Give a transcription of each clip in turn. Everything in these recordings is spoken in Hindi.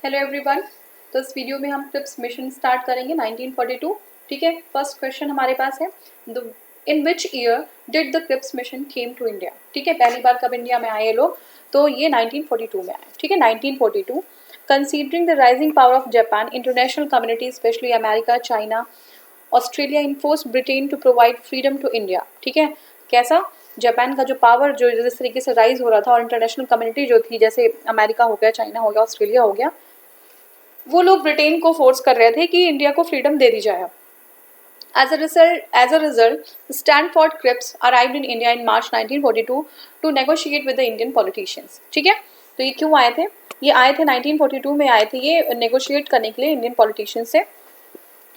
Hello everyone. तो इस वीडियो में हम क्रिप्स मिशन स्टार्ट करेंगे 1942। ठीक है, फर्स्ट क्वेश्चन हमारे पास है in which year did the Cripps mission came to India. ठीक है, पहली बार कब इंडिया में आए ये लोग, तो ये 1942 में आए। ठीक है, 1942। Considering the rising power of Japan, international community specially America, China, Australia enforce Britain to provide freedom to India. ठीक है, कैसा जापान का जो पावर जो जिस तरीके से राइज हो रहा था और इंटरनेशनल कम्युनिटी जो थी, जैसे अमेरिका हो गया, चाइना हो गया, ऑस्ट्रेलिया हो गया, वो लोग ब्रिटेन को फोर्स कर रहे थे कि इंडिया को फ्रीडम दे दी जाए। As a result, Stanford Cripps arrived in India in March 1942 to negotiate with the Indian politicians. ठीक है, तो ये क्यों आए थे? ये आए थे 1942 में आए थे ये नेगोशिएट करने के लिए इंडियन पॉलिटिशियंस से।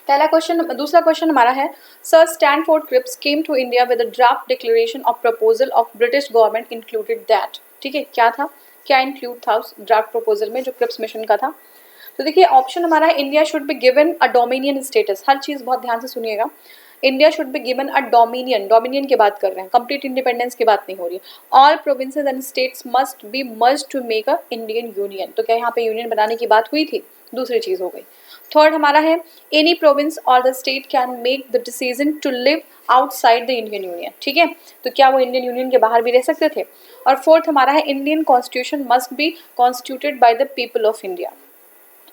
पहला क्वेश्चन। दूसरा क्वेश्चन हमारा है, sir Stanford Cripps came to India with a draft declaration of proposal of British government included that. ठीक है, क्या था, क्या इंक्लूड था उस ड्राफ्ट प्रपोजल में जो क्रिप्स मिशन का था? तो देखिए ऑप्शन हमारा है, India should be given a dominion status. हर चीज बहुत ध्यान से सुनिएगा। India should be given a dominion, dominion की बात कर रहे हैं, कंप्लीट इंडिपेंडेंस की बात नहीं हो रही। All provinces and states must be merge to make a Indian union. तो क्या यहाँ पे यूनियन बनाने की बात हुई थी? दूसरी चीज हो गई। थर्ड हमारा है, एनी प्रोविंस और the state can make the decision to live outside the Indian union. ठीक है, तो क्या वो इंडियन यूनियन के बाहर भी रह सकते थे? और फोर्थ हमारा है, Indian constitution must be constituted by the people of India.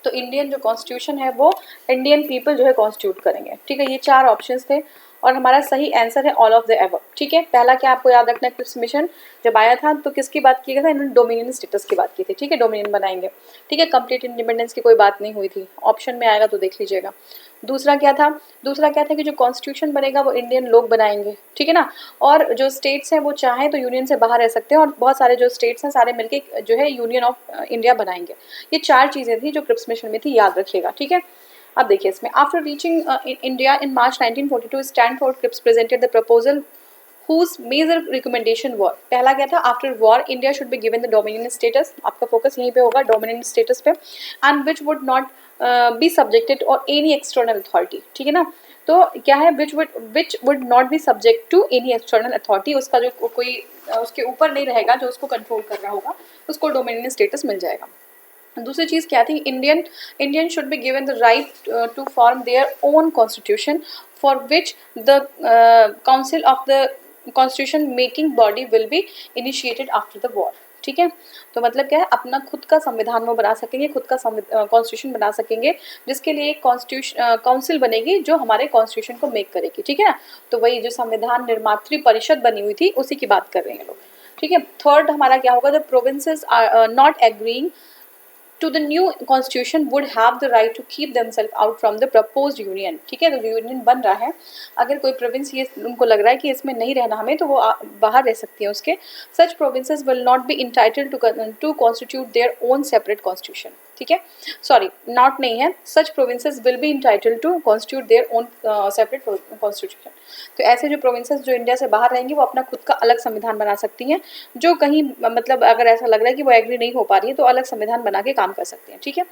तो इंडियन जो कॉन्स्टिट्यूशन है वो इंडियन पीपल जो है कॉन्स्टिट्यूट करेंगे। ठीक है, ये चार ऑप्शंस थे और हमारा सही आंसर है ऑल ऑफ द एबव। ठीक है, पहला क्या आपको याद रखना है, क्रिप्स मिशन जब आया था तो किसकी बात की गई था? इन्होंने डोमिनियन स्टेटस की बात की थी। ठीक है, डोमिनियन बनाएंगे। ठीक है, कंप्लीट इंडिपेंडेंस की कोई बात नहीं हुई थी। ऑप्शन में आएगा तो देख लीजिएगा। दूसरा क्या था? दूसरा क्या था कि जो कॉन्स्टिट्यूशन बनेगा वो इंडियन लोग बनाएंगे। ठीक है ना, और जो स्टेट्स हैं वो चाहें तो यूनियन से बाहर रह सकते हैं और बहुत सारे जो स्टेट्स हैं सारे मिलके जो है यूनियन ऑफ इंडिया बनाएंगे। ये चार चीजें थी जो क्रिप्स मिशन में थी, याद रखिएगा। ठीक है, अब देखिए इसमें, after reaching India in March 1942 Stanford Cripps presented the proposal whose major recommendation war। पहला क्या था? After war India should be given the dominion status. आपका फोकस यहीं पे होगा, डोमिनियन स्टेटस पे। And which would not be subjected और एनी एक्सटर्नल अथॉरिटी। ठीक है ना, तो क्या है, which would not be subject to any external authority. उसका जो कोई उसके ऊपर नहीं रहेगा, जो उसको कंट्रोल कर रहा होगा, उसको डोमिनियन स्टेटस मिल जाएगा। दूसरी चीज़ क्या थी? Indian should be given the right to form their own constitution for which the council of the constitution making body will be initiated after the war. ठीक है, तो मतलब क्या है, अपना खुद का संविधान वो बना सकेंगे, खुद का कॉन्स्टिट्यूशन बना सकेंगे, जिसके लिए एक कॉन्स्टिट्यूशन काउंसिल बनेगी जो हमारे कॉन्स्टिट्यूशन को मेक करेगी। ठीक है ना, तो वही जो संविधान निर्मात्री परिषद बनी हुई थी उसी की बात कर रहे हैं लोग। ठीक है, थर्ड हमारा क्या होगा, the provinces are not agreeing to the new constitution would have the right to keep themselves out from the proposed union। ठीक है, तो जो यूनियन बन रहा है, अगर कोई प्रोविंस ये उनको लग रहा है कि इसमें नहीं रहना हमें, तो वो बाहर रह सकती है उसके। Such provinces will not be entitled to constitute their own separate constitution. ठीक है, सॉरी नॉट नहीं है, such provinces will be entitled to constitute their own separate constitution. तो ऐसे जो प्रोविंसेस जो इंडिया से बाहर रहेंगी वो अपना खुद का अलग संविधान बना सकती हैं। जो कहीं मतलब अगर ऐसा लग रहा है कि वो एग्री नहीं हो पा रही है तो अलग संविधान बना के काम कर सकते हैं। ठीक है,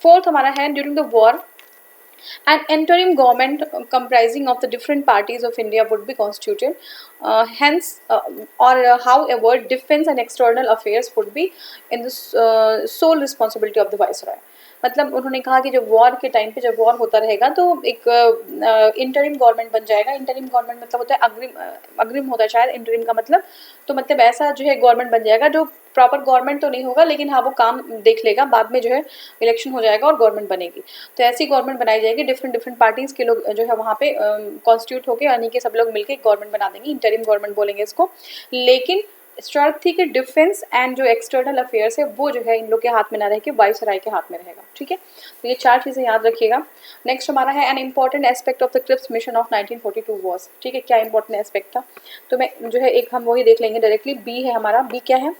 फोर्थ हमारा है, during the war an interim government comprising of the different parties of India would be constituted, however defense and external affairs would be in the sole responsibility of the viceroy। मतलब उन्होंने कहा कि जब वॉर के टाइम पे जब वॉर होता रहेगा तो एक इंटरिम गवर्नमेंट बन जाएगा। इंटरिम गवर्नमेंट मतलब होता है अग्रिम होता है शायद इंटरिम का मतलब, तो मतलब ऐसा जो है गवर्नमेंट बन जाएगा जो प्रॉपर गवर्नमेंट तो नहीं होगा, लेकिन हाँ वो काम देख लेगा, बाद में जो है इलेक्शन हो जाएगा और गवर्नमेंट बनेगी। तो ऐसी गवर्नमेंट बनाई जाएगी, डिफरेंट पार्टीज के लोग जो है वहाँ पे कॉन्स्टिट्यूट होकर यानी कि सब लोग मिलकर गवर्नमेंट बना देंगे, इंटरिम गवर्नमेंट बोलेंगे इसको। लेकिन शर्त थी कि डिफेंस एंड जो एक्सटर्नल अफेयर्स है वो जो है इन लोग के हाथ में ना रह के वाइसराय के हाथ में रहेगा। ठीक है, तो ये चार चीज़ें याद रखिएगा। नेक्स्ट हमारा है, an important aspect of the Cripps mission of 1942 was. ठीक है, क्या इंपॉर्टेंट एस्पेक्ट था? तो मैं जो है एक हम वही देख लेंगे डायरेक्टली। बी है हमारा, बी क्या है?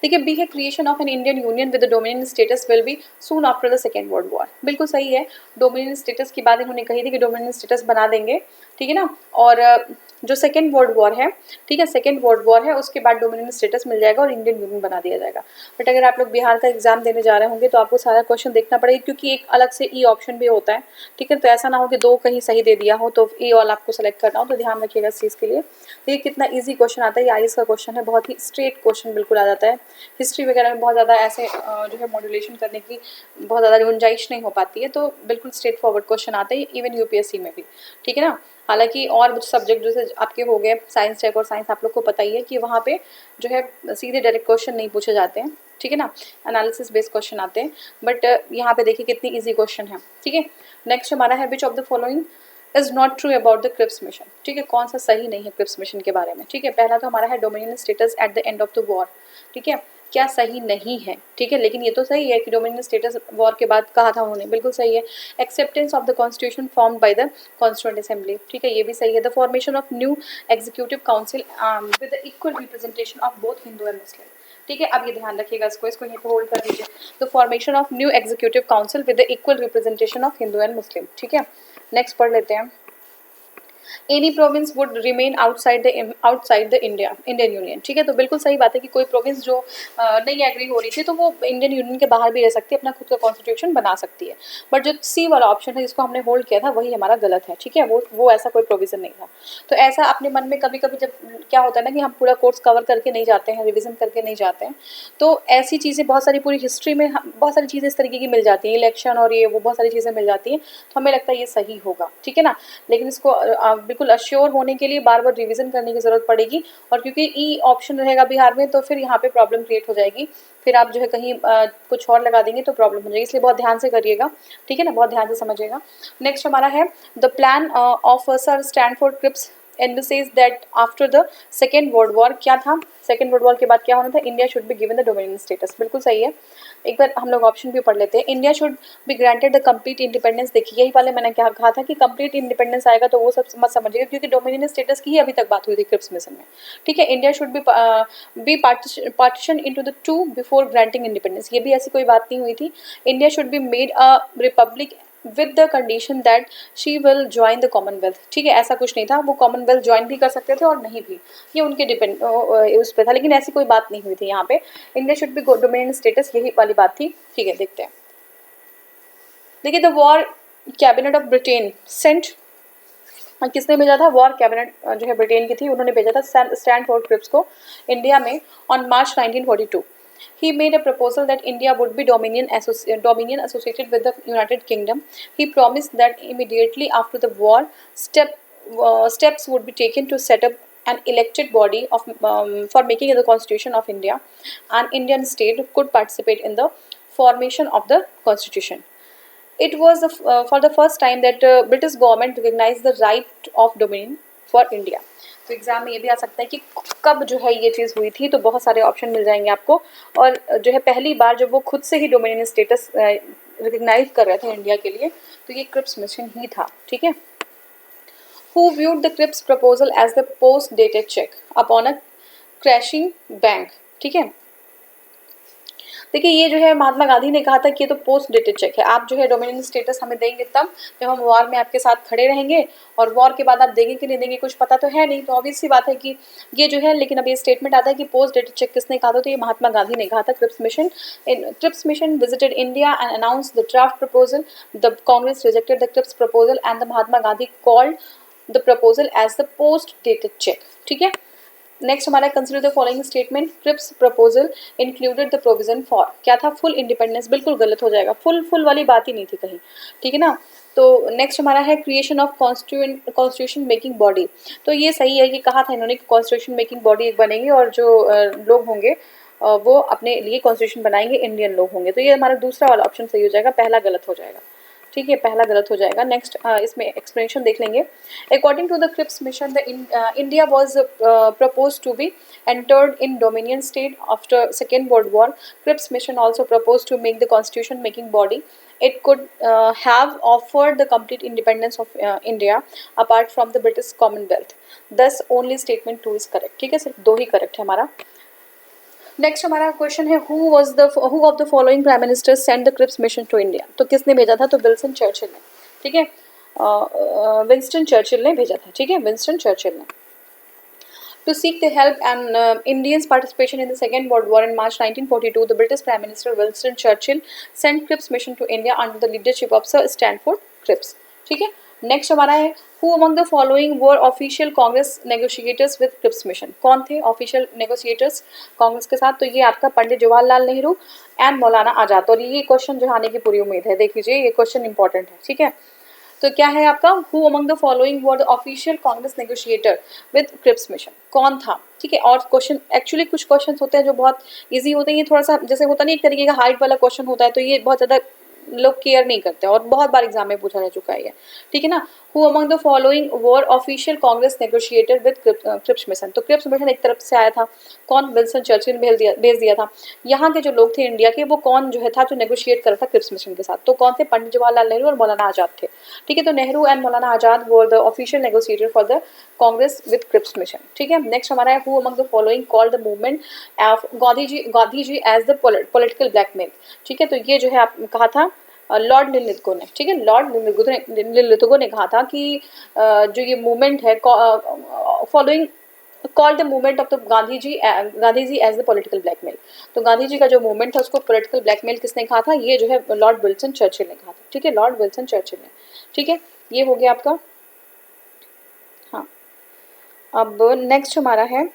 देखिए बी है, creation of an Indian union with the dominion status will be soon after the second world war. बिल्कुल सही है, डोमिनियन स्टेटस की बात इन्होंने कही थी कि डोमिनियन स्टेटस बना देंगे ठीक है ना। और जो सेकेंड वर्ल्ड वॉर है, ठीक है, सेकेंड वर्ल्ड वॉर है, उसके बाद डोमिनियन स्टेटस मिल जाएगा और इंडियन यूनियन बना दिया जाएगा। बट अगर आप लोग बिहार का एग्जाम देने जा रहे होंगे तो आपको सारा क्वेश्चन देखना पड़ेगा, क्योंकि एक अलग से ई ऑप्शन भी होता है, ठीक है। तो ऐसा ना हो कि दो कहीं सही दे दिया हो तो ए वाला आपको सेलेक्ट करना हो, तो ध्यान रखिएगा इस चीज़ के लिए। तो ये कितना ईजी क्वेश्चन आता है, ये आईएएस का क्वेश्चन है, बहुत ही स्ट्रेट क्वेश्चन बिल्कुल आ जाता है। हिस्ट्री वगैरह में बहुत ज़्यादा ऐसे जो है मॉड्यूलेशन करने की बहुत ज़्यादा गुंजाइश नहीं हो पाती है, तो बिल्कुल स्ट्रेट फॉरवर्ड क्वेश्चन आते हैं इवन यूपीएससी में भी, ठीक है ना। हालांकि और सब्जेक्ट जैसे आपके हो गए साइंस टेक और साइंस, आप लोग को पता ही है कि वहाँ पे जो है सीधे डायरेक्ट क्वेश्चन नहीं पूछे जाते हैं, ठीक है ना, एनालिसिस बेस्ड क्वेश्चन आते हैं। बट यहाँ पे देखिए कितनी इजी क्वेश्चन है, ठीक है। नेक्स्ट हमारा है which of the following is not true about the Cripps mission, ठीक है, कौन सा सही नहीं है क्रिप्स मिशन के बारे में, ठीक है। पहला तो हमारा है dominion status at the end of the war, ठीक है, क्या सही नहीं है, ठीक है। लेकिन ये तो सही है कि डोमिनियन स्टेटस वॉर के बाद कहा था उन्होंने, बिल्कुल सही है। Acceptance of the constitution formed by the constituent assembly, ठीक है, ये भी सही है। The formation of new executive council with the equal representation of both Hindu and Muslim, ठीक है। अब ये ध्यान रखिएगा, इसको यहीं पे होल्ड कर दीजिए। The formation of new executive council with the equal representation of Hindu and Muslim, ठीक है। नेक्स्ट पढ़ लेते हैं। Any province would remain outside the Indian union, ठीक है। तो बिल्कुल सही बात है कि कोई प्रोविंस जो नहीं एग्री हो रही थी तो वो इंडियन यूनियन के बाहर भी रह सकती है, अपना खुद का कॉन्स्टिट्यूशन बना सकती है। बट जो सी वाला ऑप्शन है जिसको हमने होल्ड किया था वही हमारा गलत है, ठीक है, वो ऐसा कोई प्रोविजन नहीं था। तो ऐसा अपने मन में कभी कभी जब क्या होता है ना कि हम पूरा कोर्स कवर करके नहीं जाते हैं, रिविजन करके नहीं जाते हैं, तो ऐसी चीज़ें बहुत सारी पूरी हिस्ट्री में बहुत सारी चीज़ें इस तरीके की मिल जाती हैं, इलेक्शन और ये वो बहुत सारी चीज़ें मिल जाती हैं, तो हमें लगता है ये सही होगा, ठीक है ना। लेकिन इसको बिल्कुल अश्योर होने के लिए बार बार रिवीजन करने की ज़रूरत पड़ेगी। और क्योंकि ई ऑप्शन रहेगा बिहार में तो फिर यहाँ पे प्रॉब्लम क्रिएट हो जाएगी, फिर आप जो है कहीं कुछ और लगा देंगे तो प्रॉब्लम हो जाएगी, इसलिए बहुत ध्यान से करिएगा, ठीक है ना, बहुत ध्यान से समझिएगा। नेक्स्ट हमारा है the plan of sir Stanford Cripps embassies that after the second world war, क्या था, सेकेंड वर्ल्ड वॉर के बाद क्या होना था, India should be given the dominion status, बिल्कुल सही है। एक बार हम लोग ऑप्शन भी पढ़ लेते हैं। India should be granted the complete independence, देखिए यही वाले मैंने क्या कहा था कि कंप्लीट इंडिपेंडेंस आएगा तो वो सब मत समझिएगा, क्योंकि डोमिनियन स्टेटस की ही अभी तक बात हुई थी क्रिप्स मिशन में, ठीक है। India should B partition into the two before granting independence, ये भी ऐसी कोई बात नहीं हुई थी। India should be made a republic with the condition that she will join the Commonwealth, ठीक है, ऐसा कुछ नहीं था, वो कॉमनवेल्थ ज्वाइन भी कर सकते थे और नहीं भी, ये उनके डिपेंड उस पर था, लेकिन ऐसी कोई बात नहीं हुई थी यहाँ पे। India should be dominion status, यही वाली बात थी, ठीक है। देखते हैं, देखिए the war cabinet of Britain sent, किसने भेजा था, वॉर कैबिनेट जो है ब्रिटेन की थी, उन्होंने भेजा था स्टैनफोर्ड क्रिप्स को इंडिया में on March 1942। He made a proposal that India would be dominion associated with the United Kingdom. He promised that immediately after the war, steps would be taken to set up an elected body for making the Constitution of India. An Indian state could participate in the formation of the Constitution. It was for the first time that British government recognized the right of dominion for India. तो एग्जाम में ये भी आ सकता है कि कब जो है ये चीज़ हुई थी, तो बहुत सारे ऑप्शन मिल जाएंगे आपको। और जो है पहली बार जब वो खुद से ही डोमिनियन स्टेटस रिकग्नाइज कर रहे थे इंडिया के लिए, तो ये क्रिप्स मिशन ही था, ठीक है। Who viewed the Cripps proposal as the post-dated check upon a crashing bank, ठीक है। देखिए ये जो है महात्मा गांधी ने कहा था कि ये तो पोस्ट डेटेड चेक है, आप जो है डोमिनियन स्टेटस हमें देंगे तब जब हम वॉर में आपके साथ खड़े रहेंगे, और वॉर के बाद आप देंगे कि नहीं देंगे कुछ पता तो है नहीं, तो ऑब्वियस सी बात है कि ये जो है। लेकिन अब ये स्टेटमेंट आता है कि पोस्ट डेटेड चेक किसने कहा था, तो ये महात्मा गांधी ने कहा था। Cripps mission visited India and announce the draft proposal, the Congress rejected the Cripps proposal and the Mahatma Gandhi called the proposal as the post dated cheque, ठीक है। नेक्स्ट हमारा consider the following statement, Cripps proposal included the provision for, क्या था, फुल इंडिपेंडेंस, बिल्कुल गलत हो जाएगा, फुल वाली बात ही नहीं थी कहीं, ठीक है ना। तो नेक्स्ट हमारा है creation of constitution making body, तो ये सही है, ये कहा था इन्होंने कॉन्स्टिट्यूशन मेकिंग बॉडी एक बनेगी और जो लोग होंगे वो अपने लिए कॉन्स्टिट्यूशन बनाएंगे, इंडियन लोग होंगे, तो ये हमारा दूसरा वाला ऑप्शन सही हो जाएगा, पहला गलत हो जाएगा, ठीक है, पहला गलत हो जाएगा। नेक्स्ट इसमें एक्सप्लेनेशन देख लेंगे। According to the Cripps mission the India was propose to be entered in dominion state after second world war. Cripps mission also proposed to make the constitution making body. It could have offered the complete independence of India apart from the British Commonwealth. Thus only statement 2 is correct, ठीक है, सिर्फ दो ही करेक्ट है हमारा। नेक्स्ट हमारा क्वेश्चन है who of the following prime minister send the Cripps mission to India, तो किसने भेजा था, तो विल्सन चर्चिल ने, ठीक है। विंस्टन चर्चिल ने भेजा था, ठीक है, विंस्टन चर्चिल ने। To seek the help and Indians' participation in the Second World War in March 1942, the British Prime Minister Winston Churchill sent Cripps mission to India under the leadership of Sir Stanford Cripps, ठीक है। नेक्स्ट हमारा है Who among the following were official Congress negotiators with Cripps mission? कौन थे ऑफिशियल नेगोशिएटर्स कांग्रेस के साथ? तो ये आपका पंडित जवाहरलाल नेहरू एंड मौलाना आजाद। और ये क्वेश्चन जो आने की पूरी उम्मीद है, देख लीजिए ये क्वेश्चन इंपॉर्टेंट है, ठीक है। तो क्या है आपका who among the following were the official Congress negotiator with Cripps mission, कौन था, ठीक है। और क्वेश्चन एक्चुअली कुछ क्वेश्चन होते हैं जो बहुत इजी होते हैं, ये थोड़ा सा जैसे होता नहीं एक तरीके का हाइट वाला क्वेश्चन होता है, तो ये बहुत ज़्यादा लोग केयर नहीं करते और बहुत बार एग्जाम में पूछा जा चुका है ये, ठीक है ना। Who among the following were official Congress negotiator with Cripps mission, तो क्रिप्स मिशन एक तरफ से आया था, कौन, विल्सन चर्चिल ने भेज दिया था। यहाँ के जो लोग थे इंडिया के, वो कौन जो है था जो नेगोशिएट कर रहा था क्रिप्स मिशन के साथ, तो कौन थे, पंडित जवाहरलाल नेहरू और मौलाना आजाद थे, ठीक है। तो Nehru and Maulana Azad were the official negotiator for the Congress with Cripps mission, ठीक है। नेक्स्ट हमारा है who among the following called the movement of Gandhi ji as the political blackmail, ठीक है। तो ये जो है आप कहा था लॉर्ड लिनलिथगो ने, ठीक है, लॉर्ड लिनलिथगो ने कहा था कि जो ये मूवमेंट है following called the movement of the Gandhi ji as the political blackmail. तो गांधी जी का जो मूवमेंट था उसको पॉलिटिकल ब्लैकमेल किसने कहा था, ये जो है लॉर्ड विल्सन चर्चिल ने कहा था, ठीक है, लॉर्ड विल्सन चर्चिल ने, ठीक है। ये हो गया आपका। हाँ, अब नेक्स्ट हमारा है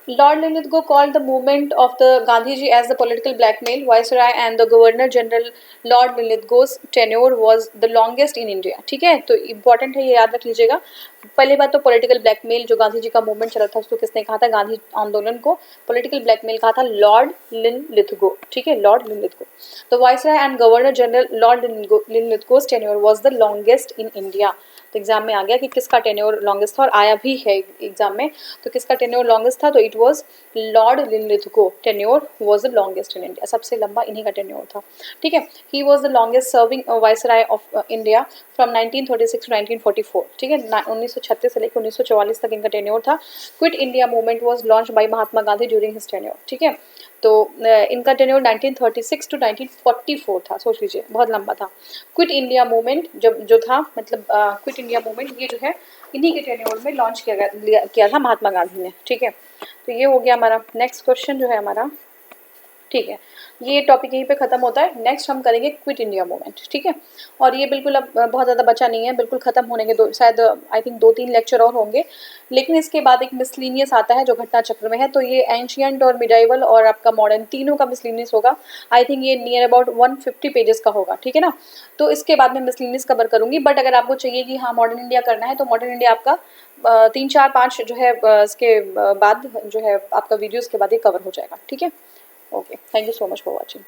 Lord Linlithgow called the movement of the Gandhiji as the political blackmail. Viceroy and the Governor General Lord Linlithgow's tenure was the longest in India, ठीक है। तो इम्पॉर्टेंट है, ये याद रख लीजिएगा। पहली बात तो पॉलिटिकल ब्लैकमेल जो गांधी जी का मूवमेंट चला था उसको किसने कहा था, गांधी आंदोलन को पॉलिटिकल ब्लैकमेल कहा था लॉर्ड लिनलिथगो, ठीक है, लॉर्ड लिनलिथगो। तो viceroy and governor general Lord Linlithgow's tenure was the longest in India। तो एग्जाम में आ गया कि किसका टेन्योर लॉन्गेस्ट था, और आया भी है एग्जाम में, तो किसका टेन्योर लॉन्गेस्ट था, तो it was Lord Linlithgow tenure was the longest in India, सबसे लंबा इन्हीं का टेन्योर था, ठीक है। He was the longest serving viceroy of India from 1936 to 1944, ठीक है, 1936 से लेकर 1944 तक इनका टेन्योर था। Quit India movement was launched by Mahatma Gandhi during his tenure, ठीक है। तो इनका टेन्योर 1936 टू 1944 था, सोच लीजिए बहुत लंबा था। क्विट इंडिया मूवमेंट जब जो था, मतलब क्विट इंडिया मूवमेंट ये जो है इन्हीं के टेन्योर में लॉन्च किया था महात्मा गांधी ने, ठीक है। तो ये हो गया हमारा। नेक्स्ट क्वेश्चन जो है हमारा, ठीक है, ये टॉपिक यहीं पे ख़त्म होता है। नेक्स्ट हम करेंगे क्विट इंडिया मूवमेंट, ठीक है। और ये बिल्कुल अब बहुत ज़्यादा बचा नहीं है, बिल्कुल ख़त्म होने के शायद आई थिंक 2-3 लेक्चर और होंगे, लेकिन इसके बाद एक मिसलिनियस आता है जो घटना चक्र में है। तो ये एंशियंट और मिडाइवल और आपका मॉडर्न तीनों का मिसलिनियस होगा। आई थिंक ये नियर अबाउट 150 पेजेस का होगा, ठीक है ना। तो इसके बाद मैं मिसलिनियस कवर करूँगी, बट अगर आपको चाहिए कि हाँ मॉडर्न इंडिया करना है तो मॉडर्न इंडिया आपका 3-4-5 जो है इसके बाद जो है आपका वीडियोज़ के बाद ये कवर हो जाएगा, ठीक है। Okay, thank you so much for watching.